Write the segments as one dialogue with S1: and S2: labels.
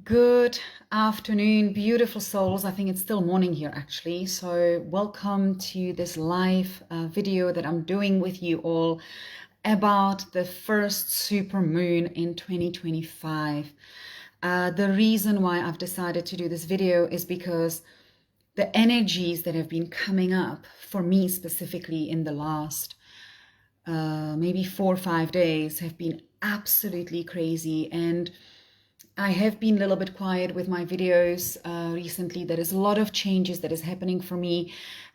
S1: Good afternoon, beautiful souls. I think it's still morning here actually. So, welcome to this live video that I'm doing with you all about the first super moon in 2025. The reason why I've decided to do this video is because the energies that have been coming up for me specifically in the last maybe 4 or 5 days have been absolutely crazy. And I have been a little bit quiet with my videos recently. There is a lot of changes that is happening for me.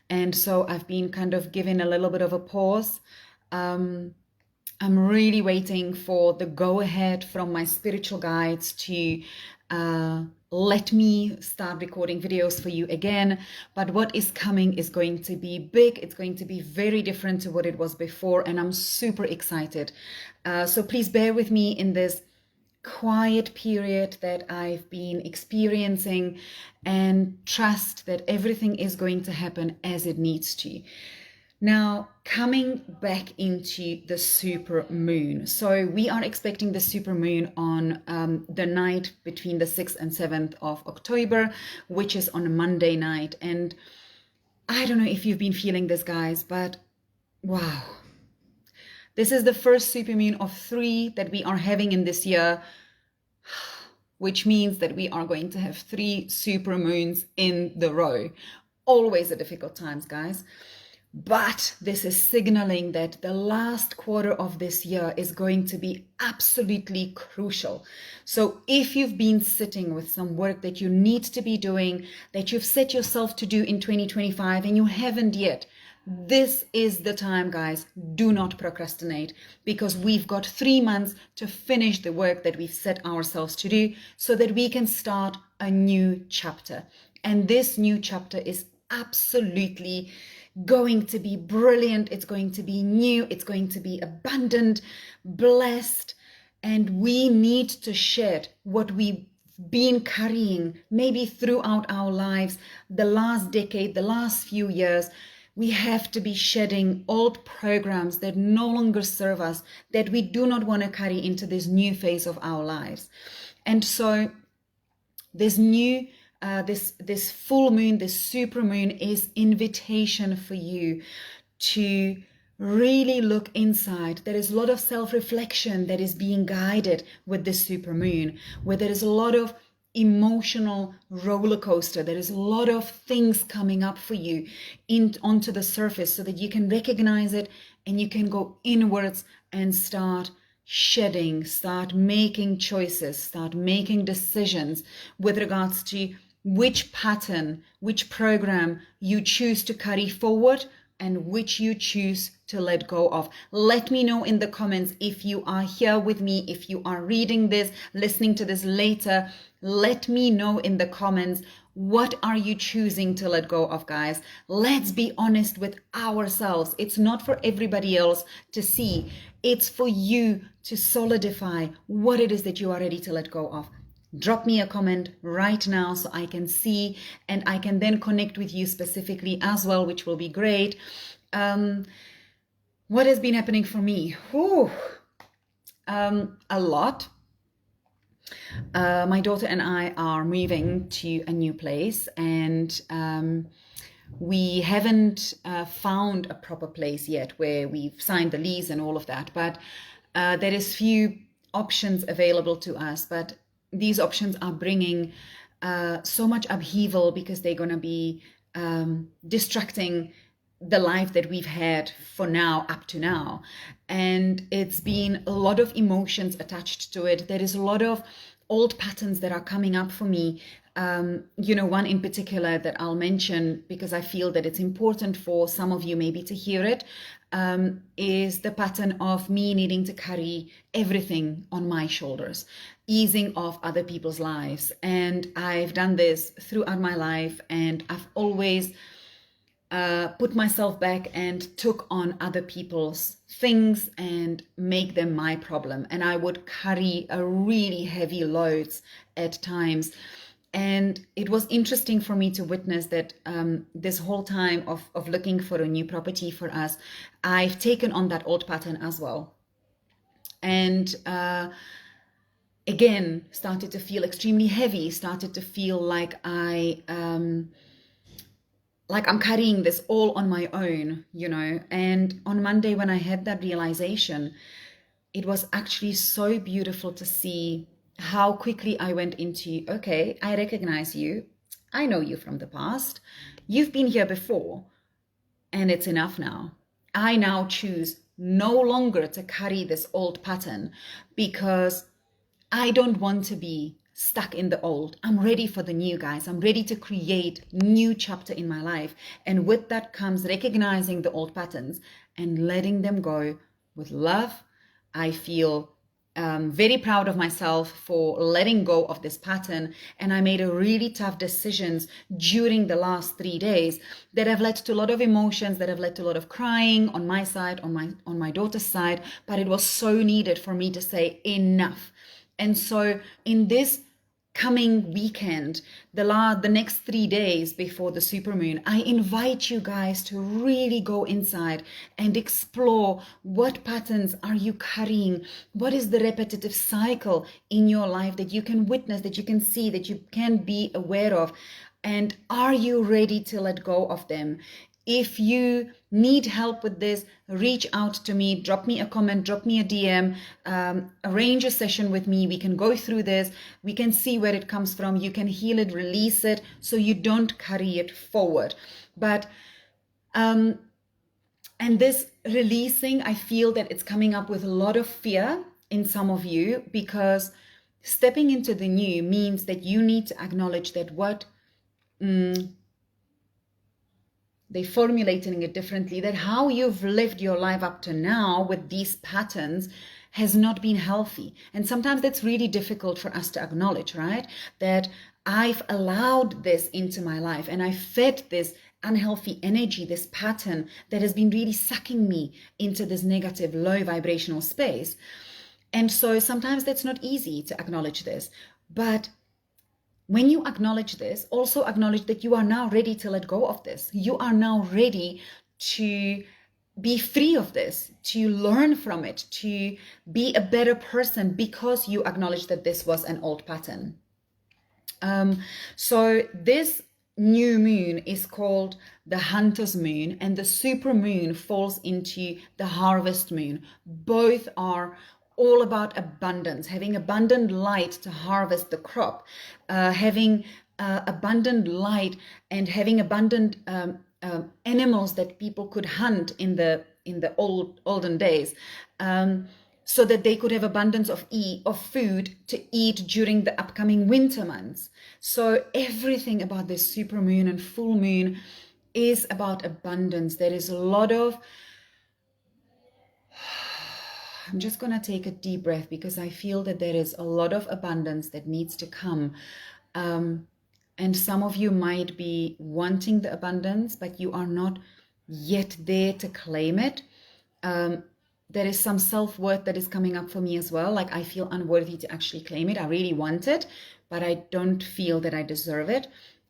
S1: And so I've been kind of giving a little bit of a pause. I'm really waiting for the go ahead from my spiritual guides to let me start recording videos for you again. But what is coming is going to be big. It's going to be very different to what it was before. And I'm super excited. So please bear with me in this quiet period that I've been experiencing and trust that everything is going to happen as it needs to. Now, coming back into the super moon. So we are expecting the super moon on the night between the 6th and 7th of October, which is on a Monday night. And I don't know if you've been feeling this, guys, but wow. This is the first supermoon of 3 that we are having in this year, which means that we are going to have 3 supermoons in the row. Always a difficult times, guys. But this is signaling that the last quarter of this year is going to be absolutely crucial. So if you've been sitting with some work that you need to be doing, that you've set yourself to do in 2025 and you haven't yet, this is the time, guys. Do not procrastinate, because we've got 3 months to finish the work that we've set ourselves to do so that we can start a new chapter. And this new chapter is absolutely going to be brilliant. It's going to be new. It's going to be abundant, blessed. And we need to shed what we've been carrying maybe throughout our lives, the last decade, the last few years. We have to be shedding old programs that no longer serve us, that we do not want to carry into this new phase of our lives. And so this new, this full moon, this super moon is invitation for you to really look inside. There is a lot of self-reflection that is being guided with this super moon, where there is a lot of emotional roller coaster. There is a lot of things coming up for you onto the surface so that you can recognize it and you can go inwards and start shedding, start making choices, start making decisions with regards to which pattern, which program you choose to carry forward and which you choose to let go of. Let me know in the comments if you are here with me, if you are reading this, listening to this later. Let me know in the comments, what are you choosing to let go of, guys? Let's be honest with ourselves. It's not for everybody else to see. It's for you to solidify what it is that you are ready to let go of. Drop me a comment right now so I can see, and I can then connect with you specifically as well, which will be great. What has been happening for me? A lot. My daughter and I are moving to a new place, and we haven't found a proper place yet where we've signed the lease and all of that, but there is few options available to us. But these options are bringing so much upheaval because they're going to be distracting the life that we've had for now, up to now. And it's been a lot of emotions attached to it. There is a lot of old patterns that are coming up for me. One in particular that I'll mention because I feel that it's important for some of you maybe to hear it, is the pattern of me needing to carry everything on my shoulders, easing off other people's lives. And I've done this throughout my life, and I've always put myself back and took on other people's things and make them my problem. And I would carry a really heavy loads at times. And it was interesting for me to witness that this whole time of looking for a new property for us, I've taken on that old pattern as well. And again started to feel extremely heavy, started to feel like I'm carrying this all on my own, you know. And on Monday, when I had that realization, it was actually so beautiful to see how quickly I went into, okay, I recognize you. I know you from the past. You've been here before, and it's enough now. I now choose no longer to carry this old pattern because I don't want to be stuck in the old. I'm ready for the new, guys. I'm ready to create new chapter in my life. And with that comes recognizing the old patterns and letting them go with love. I feel very proud of myself for letting go of this pattern. And I made a really tough decisions during the last 3 days that have led to a lot of emotions, that have led to a lot of crying on my side, on my daughter's side. But it was so needed for me to say enough. And so in this coming weekend, the next 3 days before the supermoon, I invite you guys to really go inside and explore what patterns are you carrying? What is the repetitive cycle in your life that you can witness, that you can see, that you can be aware of? And are you ready to let go of them? If you need help with this, reach out to me, drop me a comment, drop me a DM, arrange a session with me. We can go through this. We can see where it comes from. You can heal it, release it, so you don't carry it forward. But, and this releasing, I feel that it's coming up with a lot of fear in some of you, because stepping into the new means that you need to acknowledge that they're formulating it differently, that how you've lived your life up to now with these patterns has not been healthy. And sometimes that's really difficult for us to acknowledge, right? That I've allowed this into my life and I fed this unhealthy energy, this pattern that has been really sucking me into this negative, low vibrational space. And so sometimes that's not easy to acknowledge this. But when you acknowledge this, also acknowledge that you are now ready to let go of this. You are now ready to be free of this, to learn from it, to be a better person because you acknowledge that this was an old pattern. So this new moon is called the Hunter's Moon, and the Supermoon falls into the Harvest Moon. Both are all about abundance, having abundant light to harvest the crop, having abundant light and having abundant animals that people could hunt in the olden days, so that they could have abundance of food to eat during the upcoming winter months. So everything about this supermoon and full moon is about abundance. There is a lot of, I'm just going to take a deep breath because I feel that there is a lot of abundance that needs to come. And some of you might be wanting the abundance, but you are not yet there to claim it. There is some self-worth that is coming up for me as well. Like I feel unworthy to actually claim it. I really want it, but I don't feel that I deserve it.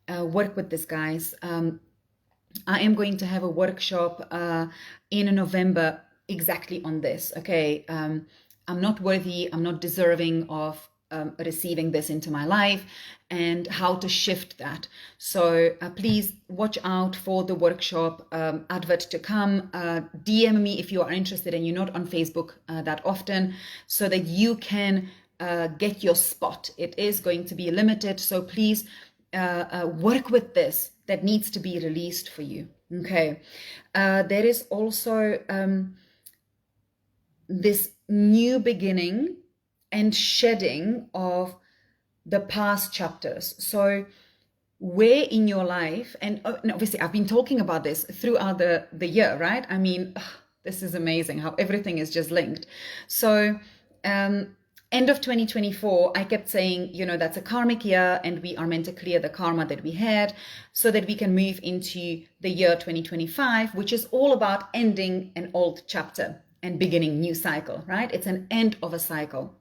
S1: Work with this, guys. I am going to have a workshop in November exactly on this. Okay, I'm not worthy, I'm not deserving of receiving this into my life, and how to shift that. So please watch out for the workshop advert to come. DM me if you are interested and you're not on Facebook that often, so that you can get your spot. It is going to be limited, so please work with this. That needs to be released for you. Okay, there is also this new beginning and shedding of the past chapters. So where in your life, and obviously I've been talking about this throughout the year, right? I mean, this is amazing how everything is just linked. So end of 2024, I kept saying, you know, that's a karmic year and we are meant to clear the karma that we had so that we can move into the year 2025, which is all about ending an old chapter and beginning new cycle, right? It's an end of a cycle.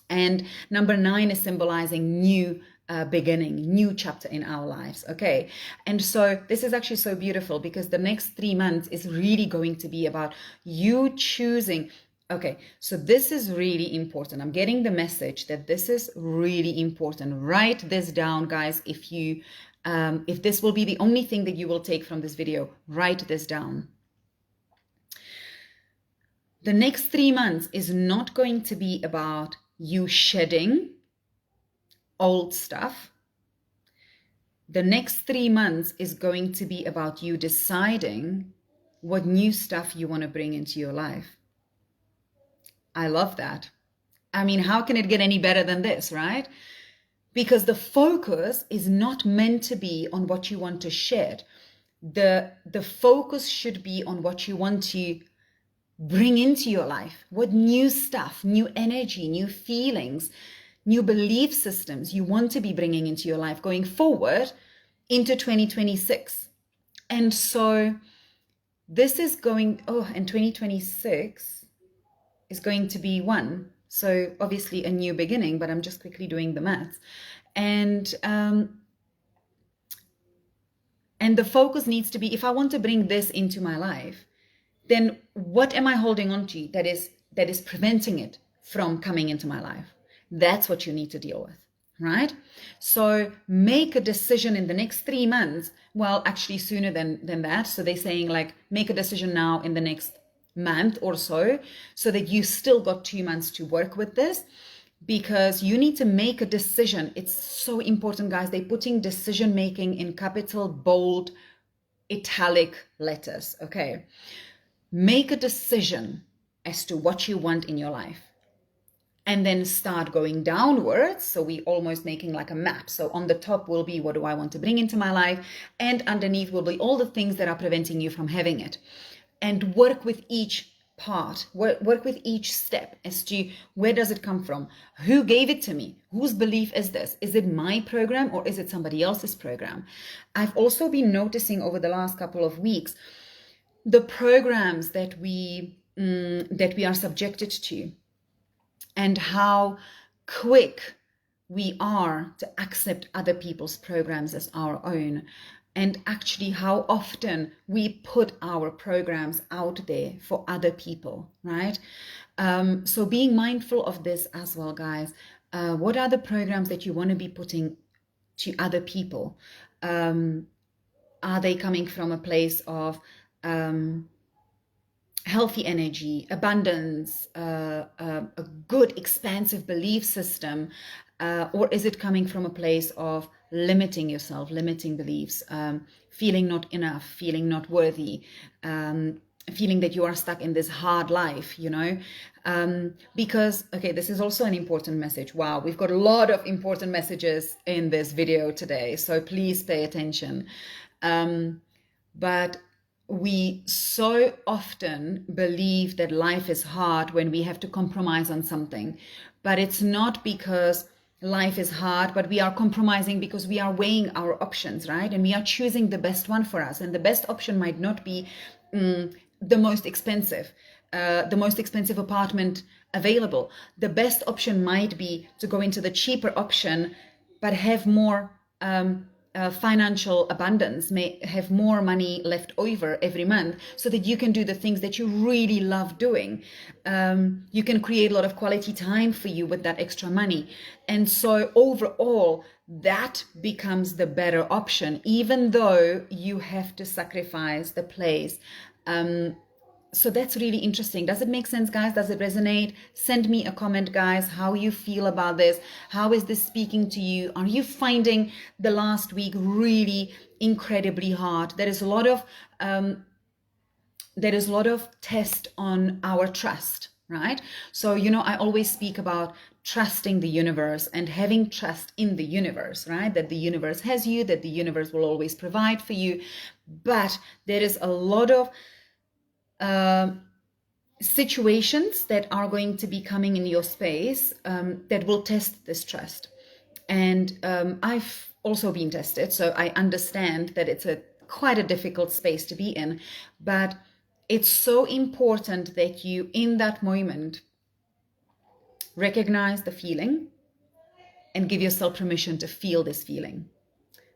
S1: And number 9 is symbolizing new beginning, new chapter in our lives. Okay. And so this is actually so beautiful because the next 3 months is really going to be about you choosing Okay, so this is really important. I'm getting the message that this is really important. Write this down, guys. If this will be the only thing that you will take from this video, write this down. The next 3 months is not going to be about you shedding old stuff. The next 3 months is going to be about you deciding what new stuff you want to bring into your life. I love that. I mean, how can it get any better than this, right? Because the focus is not meant to be on what you want to shed. The focus should be on what you want to bring into your life. What new stuff, new energy, new feelings, new belief systems you want to be bringing into your life going forward into 2026. And so this is going, and 2026 is going to be one. So obviously a new beginning, but I'm just quickly doing the maths. And the focus needs to be, if I want to bring this into my life, then what am I holding on to that is preventing it from coming into my life? That's what you need to deal with, right? So make a decision in the next 3 months. Well, actually sooner than that. So they're saying like, make a decision now in the next month or so that you still got 2 months to work with this, because you need to make a decision. It's so important, guys. They're putting decision making in capital, bold, italic letters. Okay. Make a decision as to what you want in your life, and then start going downwards. So we almost making like a map. So on the top will be, what do I want to bring into my life? And underneath will be all the things that are preventing you from having it. And work with each part, work with each step as to where does it come from? Who gave it to me? Whose belief is this? Is it my program or is it somebody else's program? I've also been noticing over the last couple of weeks, the programs that we are subjected to, and how quick we are to accept other people's programs as our own, and actually how often we put our programs out there for other people, right? So being mindful of this as well, guys. What are the programs that you want to be putting to other people? Are they coming from a place of healthy energy, abundance, a good expansive belief system, or is it coming from a place of limiting yourself, limiting beliefs, feeling not enough, feeling not worthy, feeling that you are stuck in this hard life, you know? Because, okay, this is also an important message. Wow, we've got a lot of important messages in this video today, so please pay attention. But we so often believe that life is hard when we have to compromise on something, but it's not because life is hard, but we are compromising because we are weighing our options, right? And we are choosing the best one for us. And the best option might not be the most expensive apartment available. The best option might be to go into the cheaper option, but have more financial abundance, may have more money left over every month, so that you can do the things that you really love doing. You can create a lot of quality time for you with that extra money. And so overall, that becomes the better option, even though you have to sacrifice the place. So that's really interesting. Does it make sense, guys? Does it resonate? Send me a comment, guys, how you feel about this. How is this speaking to you? Are you finding the last week really incredibly hard? There is a lot of test on our trust, right? So, you know, I always speak about trusting the universe and having trust in the universe, right? That the universe has you, that the universe will always provide for you. But there is a lot of situations that are going to be coming in your space that will test this trust. And I've also been tested, so I understand that it's quite a difficult space to be in, but it's so important that you, in that moment, recognize the feeling and give yourself permission to feel this feeling.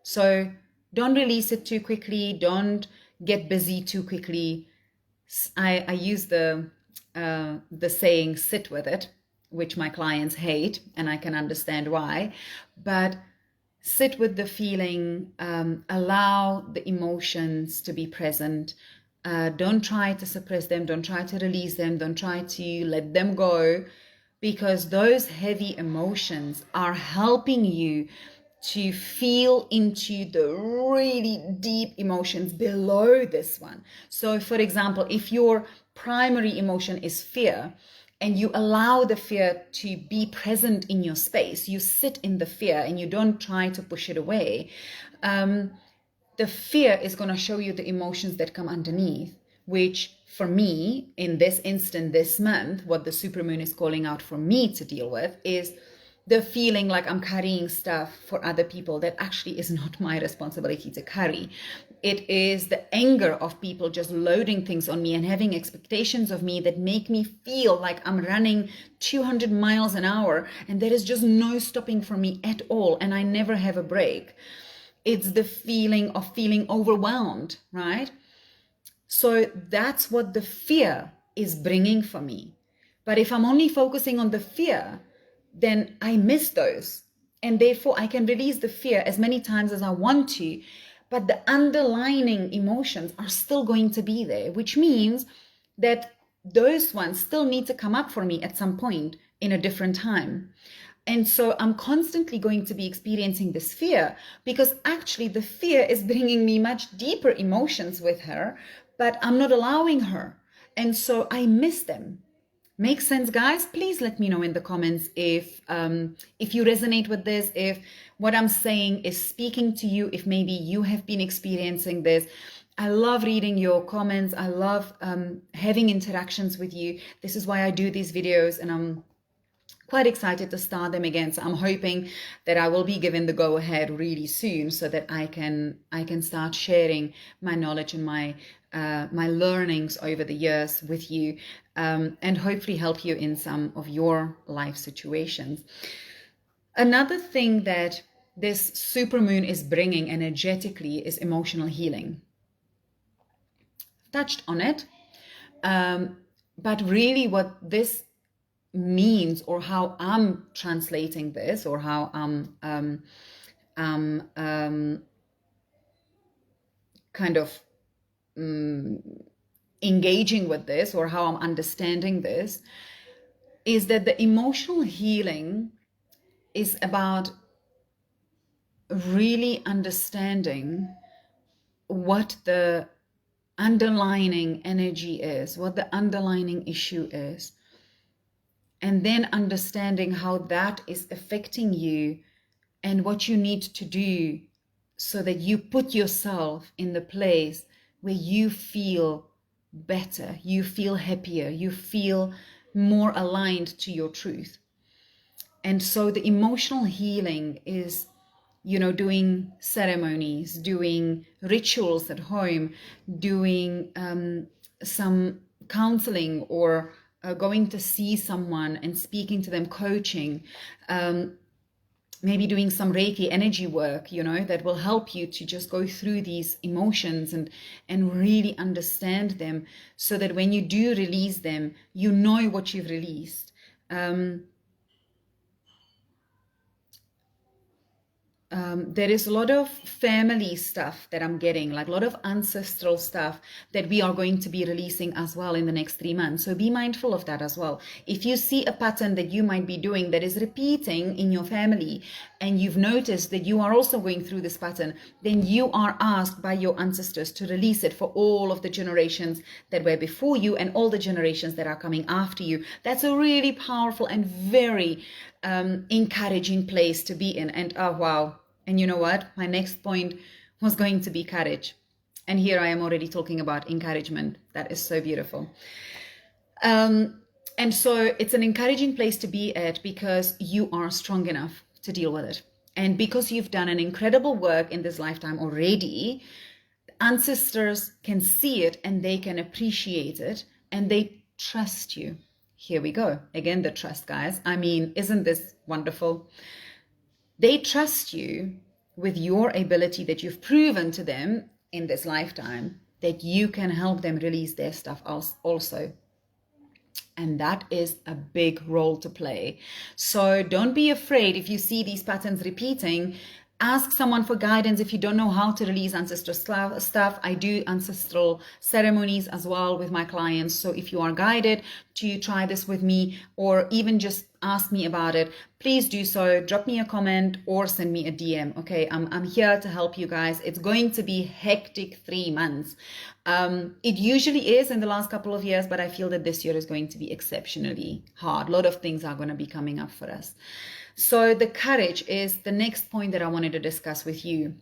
S1: So don't release it too quickly. Don't get busy too quickly. I use the the saying, sit with it, which my clients hate, and I can understand why. But sit with the feeling, allow the emotions to be present. Don't try to suppress them, don't try to release them, don't try to let them go, because those heavy emotions are helping you to feel into the really deep emotions below this one. So for example, if your primary emotion is fear, and you allow the fear to be present in your space, you sit in the fear and you don't try to push it away, the fear is going to show you the emotions that come underneath, which for me, in this instant, this month, what the supermoon is calling out for me to deal with is the feeling like I'm carrying stuff for other people that actually is not my responsibility to carry. It is the anger of people just loading things on me and having expectations of me that make me feel like I'm running 200 miles an hour and there is just no stopping for me at all, and I never have a break. It's the feeling of feeling overwhelmed, right? So that's what the fear is bringing for me. But if I'm only focusing on the fear, then I miss those. And therefore I can release the fear as many times as I want to, but the underlying emotions are still going to be there, which means that those ones still need to come up for me at some point in a different time. And so I'm constantly going to be experiencing this fear, because actually the fear is bringing me much deeper emotions with her, but I'm not allowing her. And so I miss them. Make sense, guys? Please let me know in the comments if you resonate with this, if what I'm saying is speaking to you, if maybe you have been experiencing this. I love reading your comments. I love having interactions with you. This is why I do these videos, and I'm quite excited to start them again. So I'm hoping that I will be given the go ahead really soon, so that I can start sharing my knowledge and my learnings over the years with you, and hopefully help you in some of your life situations. Another thing that this supermoon is bringing energetically is emotional healing. Touched on it, but really what this means, or how I'm translating this, or how I'm kind of engaging with this, or how I'm understanding this, is that the emotional healing is about really understanding what the underlying energy is, what the underlying issue is, and then understanding how that is affecting you and what you need to do so that you put yourself in the place where you feel better, you feel happier, you feel more aligned to your truth. And so the emotional healing is, doing ceremonies, doing rituals at home, doing some counseling, or going to see someone and speaking to them, coaching, maybe doing some Reiki energy work, that will help you to just go through these emotions and really understand them, so that when you do release them, you know what you've released. There is a lot of family stuff that I'm getting, like a lot of ancestral stuff that we are going to be releasing as well in the next 3 months. So be mindful of that as well. If you see a pattern that you might be doing that is repeating in your family, and you've noticed that you are also going through this pattern, then you are asked by your ancestors to release it for all of the generations that were before you and all the generations that are coming after you. That's a really powerful and very encouraging place to be in. And oh wow, and you know what, my next point was going to be courage, and here I am already talking about encouragement. That is so beautiful. And so it's an encouraging place to be at, because you are strong enough to deal with it, and because you've done an incredible work in this lifetime already, ancestors can see it and they can appreciate it, and they trust you. Here we go again, the trust, guys. I mean, isn't this wonderful? They trust you with your ability that you've proven to them in this lifetime, that you can help them release their stuff also. and that is a big role to play. So don't be afraid if you see these patterns repeating. Ask someone for guidance if you don't know how to release ancestral stuff. I do ancestral ceremonies as well with my clients. So if you are guided to try this with me, or even just ask me about it, please do so. Drop me a comment or send me a DM. Okay, I'm here to help you guys. It's going to be hectic 3 months. It usually is in the last couple of years, but I feel that this year is going to be exceptionally hard. A lot of things are going to be coming up for us. So the courage is the next point that I wanted to discuss with you.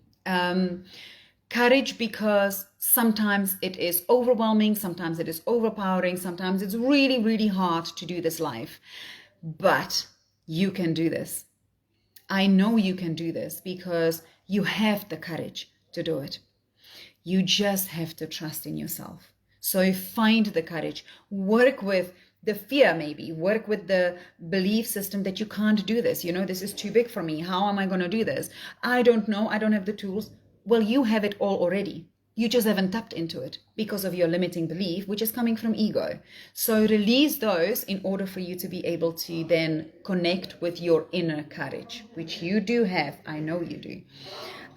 S1: Courage, because sometimes it is overwhelming, sometimes it is overpowering, sometimes it's really, really hard to do this life. But you can do this. I know you can do this because you have the courage to do it. You just have to trust in yourself. So find the courage, work with the fear, maybe work with the belief system that you can't do this. You know, this is too big for me. How am I going to do this? I don't know. I don't have the tools. Well, you have it all already. You just haven't tapped into it because of your limiting belief, which is coming from ego. So release those in order for you to be able to then connect with your inner courage, which you do have. I know you do.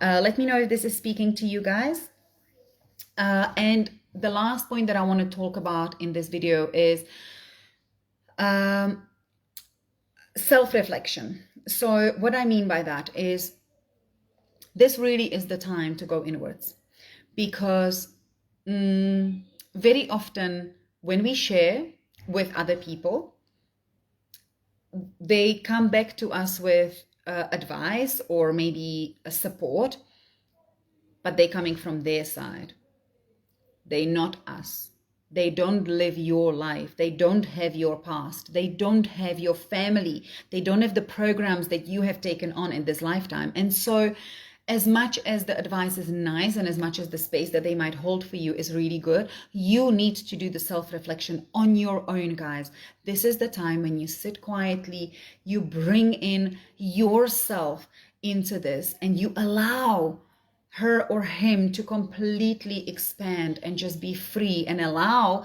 S1: Let me know if this is speaking to you guys. And the last point that I want to talk about in this video is self-reflection. So what I mean by that is this really is the time to go inwards, because very often when we share with other people, they come back to us with advice or maybe a support, but they're coming from their side. They're not us. They don't live your life. They don't have your past. They don't have your family. They don't have the programs that you have taken on in this lifetime. And so as much as the advice is nice and as much as the space that they might hold for you is really good, you need to do the self-reflection on your own, guys. This is the time when you sit quietly, you bring in yourself into this, and you allow her or him to completely expand and just be free, and allow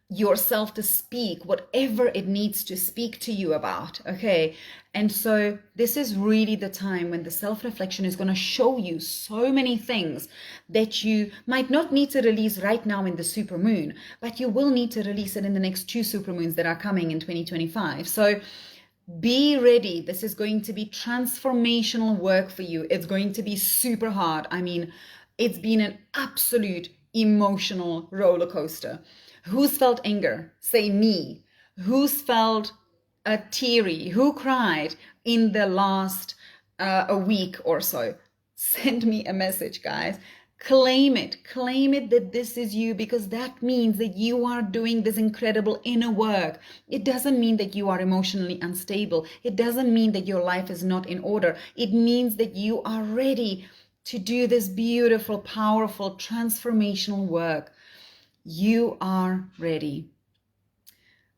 S1: yourself to speak whatever it needs to speak to you about. Okay. And so this is really the time when the self-reflection is going to show you so many things that you might not need to release right now in the supermoon, but you will need to release it in the next 2 supermoons that are coming in 2025. So be ready. This is going to be transformational work for you. It's going to be super hard. I mean, it's been an absolute emotional roller coaster. Who's felt anger? Say me. Who's felt teary? Who cried in the last a week or so? Send me a message, guys. Claim it that this is you, because that means that you are doing this incredible inner work. It doesn't mean that you are emotionally unstable. It doesn't mean that your life is not in order. It means that you are ready to do this beautiful, powerful, transformational work. You are ready.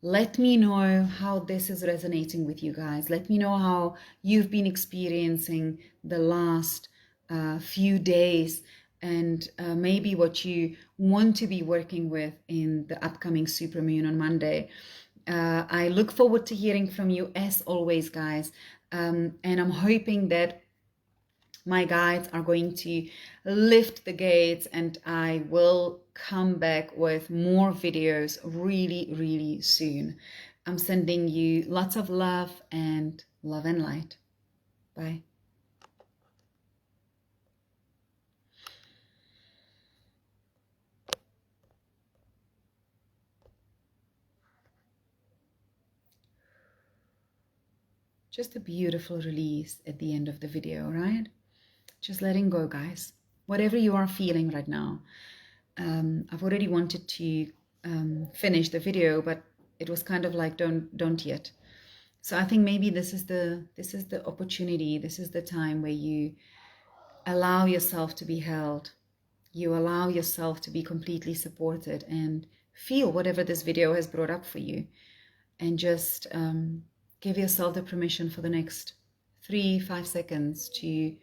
S1: Let me know how this is resonating with you guys. Let me know how you've been experiencing the last few days, and maybe what you want to be working with in the upcoming supermoon on Monday. I look forward to hearing from you as always, guys. And I'm hoping that my guides are going to lift the gates, and I will come back with more videos really, really soon. I'm sending you lots of love and light. Bye. Just a beautiful release at the end of the video, right? Just letting go, guys. Whatever you are feeling right now. I've already wanted to finish the video, but it was kind of like don't yet. So I think maybe this is the opportunity. This is the time where you allow yourself to be held. You allow yourself to be completely supported, and feel whatever this video has brought up for you, and just give yourself the permission for the next 3-5 seconds to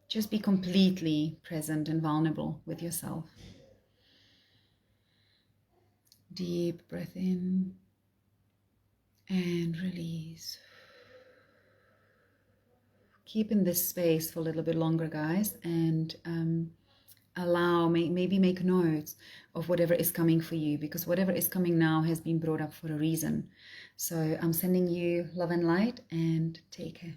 S1: just be completely present and vulnerable with yourself. Deep breath in And release. Keep in this space for a little bit longer, guys, and allow, maybe make notes of whatever is coming for you, because whatever is coming now has been brought up for a reason. So I'm sending you love and light, and take care.